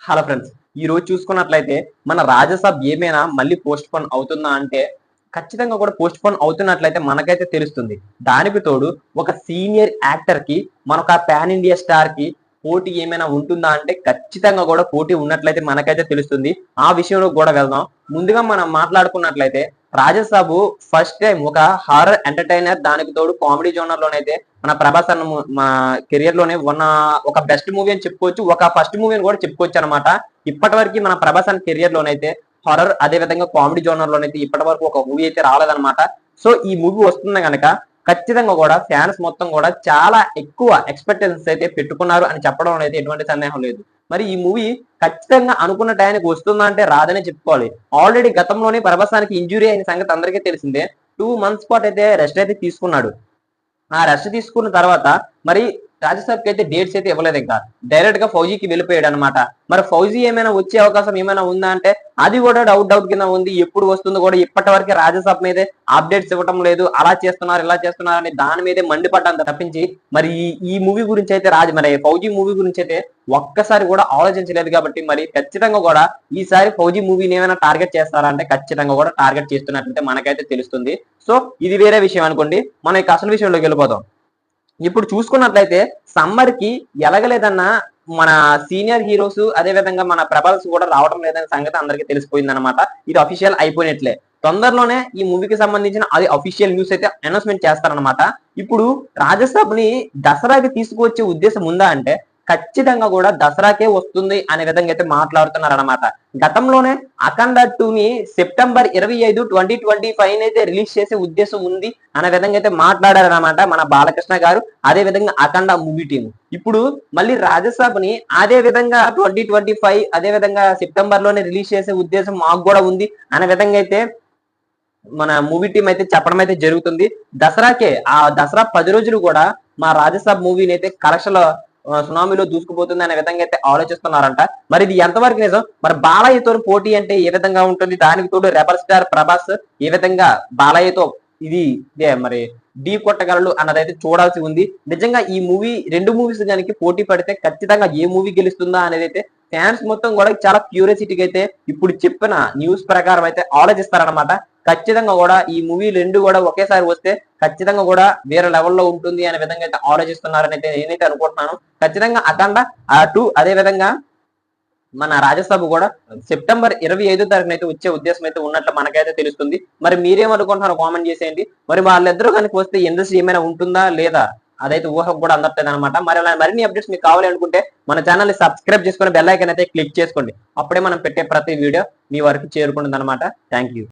Hello friends, ఈ రోజు చూసుకున్నట్లయితే మన రాజ్యసభ ఏమైనా మళ్ళీ పోస్ట్ పోన్ అవుతుందా అంటే ఖచ్చితంగా కూడా పోస్ట్ పోన్ అవుతున్నట్లయితే మనకైతే తెలుస్తుంది. దానికి తోడు ఒక సీనియర్ యాక్టర్ కి మనొక పాన్ ఇండియా స్టార్ కి పోటీ ఏమైనా ఉంటుందా అంటే ఖచ్చితంగా కూడా పోటీ ఉన్నట్లయితే మనకైతే తెలుస్తుంది. ఆ విషయంలో కూడా వెళ్దాం. ముందుగా మనం మాట్లాడుకున్నట్లయితే రాజసాబ్ ఫస్ట్ టైం ఒక హారర్ ఎంటర్టైనర్, దానికి తోడు కామెడీ జోనర్ లోనైతే మన ప్రభాస్ అన్న మా కెరియర్ లోనే ఉన్న ఒక బెస్ట్ మూవీ అని చెప్పుకోవచ్చు. ఒక ఫస్ట్ మూవీ అని కూడా చెప్పుకోవచ్చు అనమాట. ఇప్పటి వరకు మన ప్రభాస్ అన్న కెరియర్ లోనైతే హారర్ అదే విధంగా కామెడీ జోనర్ లోనైతే ఇప్పటి వరకు ఒక మూవీ అయితే రాలేదన్నమాట. సో ఈ మూవీ వస్తుంది కనుక ఖచ్చితంగా కూడా ఫ్యాన్స్ మొత్తం కూడా చాలా ఎక్కువ ఎక్స్పెక్టేషన్స్ అయితే పెట్టుకున్నారు అని చెప్పడం అయితే ఎటువంటి సందేహం లేదు. మరి ఈ మూవీ ఖచ్చితంగా అనుకున్న టైంకి వస్తుందా అంటే రాదనే చెప్పుకోవాలి. ఆల్రెడీ గతంలోనే ప్రభాసానికి ఇంజురీ అయిన సంగతి అందరికీ తెలిసిందే. 2 months పాటు అయితే రెస్ట్ అయితే తీసుకున్నాడు. ఆ రెస్ట్ తీసుకున్న తర్వాత మరి రాజ్యసభకి అయితే డేట్స్ అయితే ఇవ్వలేదు. ఇంకా డైరెక్ట్ గా ఫౌజీకి వెళ్ళిపోయాడు అనమాట. మరి ఫౌజీ ఏమైనా వచ్చే అవకాశం ఏమైనా ఉందా అంటే అది కూడా డౌట్ కింద ఉంది. ఎప్పుడు వస్తుందో కూడా ఇప్పటి వరకు రాజ్యసభ మీదే అప్డేట్స్ ఇవ్వటం లేదు. అలా చేస్తున్నారు ఇలా చేస్తున్నారు అని దాని మీదే మండిపడ్డాను తప్పించి మరి ఈ మూవీ గురించి అయితే మరి ఫౌజీ మూవీ గురించి అయితే ఒక్కసారి కూడా ఆలోచించలేదు. కాబట్టి మరి ఖచ్చితంగా కూడా ఈసారి ఫౌజీ మూవీని ఏమైనా టార్గెట్ చేస్తారా అంటే ఖచ్చితంగా కూడా టార్గెట్ చేస్తున్నట్లయితే మనకైతే తెలుస్తుంది. సో ఇది వేరే విషయం అనుకోండి. మనం ఇక అసలు విషయంలోకి వెళ్ళిపోదాం. ఇప్పుడు చూసుకున్నట్లయితే సమ్మర్ కి ఎలగలేదన్నా మన సీనియర్ హీరోస్ అదే విధంగా మన ప్రభాస్ కూడా రావడం లేదనే సంగతి అందరికీ తెలిసిపోయింది అనమాట. ఇది అఫీషియల్ అయిపోయినట్లే. తొందరలోనే ఈ మూవీకి సంబంధించిన అది అఫీషియల్ న్యూస్ అయితే అనౌన్స్మెంట్ చేస్తారనమాట. ఇప్పుడు రాజ్యసభ ని దసరాకి తీసుకువచ్చే ఉద్దేశం ఉందా అంటే ఖచ్చితంగా కూడా దసరాకే వస్తుంది అనే విధంగా అయితే మాట్లాడుతున్నారు అనమాట. గతంలోనే అఖండ 2ని సెప్టెంబర్ 25, 2025 అయితే రిలీజ్ చేసే ఉద్దేశం ఉంది అనే విధంగా అయితే మాట్లాడారనమాట మన బాలకృష్ణ గారు, అదే విధంగా అఖండ మూవీ టీం. ఇప్పుడు మళ్ళీ రాజ్యసభని అదే విధంగా 2025 అదే విధంగా సెప్టెంబర్ లోనే రిలీజ్ చేసే ఉద్దేశం మాకు కూడా ఉంది అనే విధంగా అయితే మన మూవీ టీం అయితే చెప్పడం అయితే జరుగుతుంది. దసరాకే ఆ దసరా 10 రోజులు కూడా మా రాజ్యసభ మూవీని అయితే కలెక్షన్ల సునామీలో దూసుకుపోతుంది అనే విధంగా అయితే ఆలోచిస్తున్నారంట. మరి ఇది ఎంతవరకు నిజం? మరి బాలయ్యతో పోటీ అంటే ఏ విధంగా ఉంటుంది? దానికి తోడు రెబల్ స్టార్ ప్రభాస్ ఏ విధంగా బాలయ్యతో ఇది మరి ఢీ కొట్టగలడు అన్నదైతే చూడాల్సి ఉంది. నిజంగా ఈ మూవీ 2 మూవీస్ దానికి పోటీ పడితే ఖచ్చితంగా ఏ మూవీ గెలుస్తుందా అనేది అయితే ఫ్యాన్స్ మొత్తం కూడా చాలా క్యూరియాసిటీగా అయితే ఇప్పుడు చెప్పిన న్యూస్ ప్రకారం అయితే ఆలోచిస్తారనమాట. ఖచ్చితంగా కూడా ఈ మూవీ 2 కూడా ఒకేసారి వస్తే ఖచ్చితంగా కూడా వేరే లెవెల్లో ఉంటుంది అనే విధంగా అయితే ఆలోచిస్తున్నారని అయితే నేనైతే అనుకుంటున్నాను. ఖచ్చితంగా అఖండ 2 అదే విధంగా మన రాజ్యసభ కూడా సెప్టెంబర్ 25 తారీఖున అయితే వచ్చే ఉద్దేశం అయితే ఉన్నట్లు మనకైతే తెలుస్తుంది. మరి మీరేమనుకుంటున్నారో కామెంట్ చేసేయండి. మరి వాళ్ళిద్దరూ కనుక వస్తే ఇండస్ట్రీ ఏమైనా ఉంటుందా లేదా అదైతే ఊహకు కూడా అందట్లేదు అనమాట. మరి అలా మరిన్ని అప్డేట్స్ మీకు కావాలి అనుకుంటే మన ఛానల్ ని సబ్స్క్రైబ్ చేసుకుని బెల్ ఐకాన్ అయితే క్లిక్ చేసుకోండి. అప్పుడే మనం పెట్టే ప్రతి వీడియో మీ వరకు చేరుకుంటుంది అనమాట. Thank you.